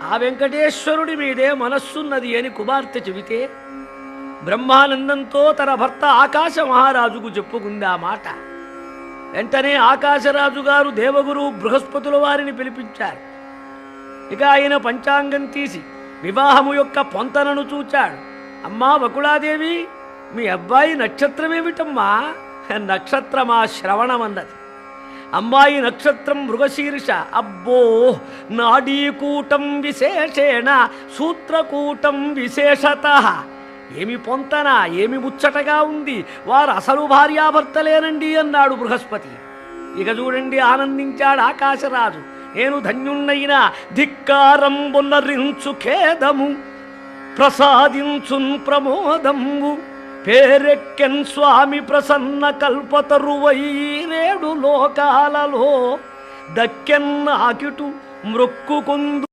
ఆ వెంకటేశ్వరుడి మీదే మనస్సున్నది అని కుమార్తె చెబితే బ్రహ్మానందంతో తన భర్త ఆకాశ మహారాజుకు చెప్పుకుంది ఆ మాట. వెంటనే ఆకాశరాజు గారు దేవగురు బృహస్పతుల వారిని పిలిపించారు. ఇక ఆయన పంచాంగం తీసి వివాహము యొక్క పొంతనను చూచాడు. అమ్మా వకుళాదేవి, మీ అబ్బాయి నక్షత్రమేమిటమ్మా? నక్షత్రమా శ్రవణమన్నది. అమ్మాయి నక్షత్రం మృగశీర్ష. అబ్బో, నాడీకూటం విశేషేణ సూత్రకూటం విశేషత. ఏమి పొంతన, ఏమి ముచ్చటగా ఉంది, వారు అసలు భార్యాభర్తలేనండి అన్నాడు బృహస్పతి. ఇక చూడండి, ఆనందించాడు ఆకాశరాజు. నేను ధన్యున్నైనా ధిక్కారంబునరించు ఖేదము ప్రసాదించున్ ప్రమోదము పేరెక్కెన్ స్వామి ప్రసన్న కల్పతరువై నేడు లోకాలలో దక్కెన్ ఆకిటు మృక్కుకుందు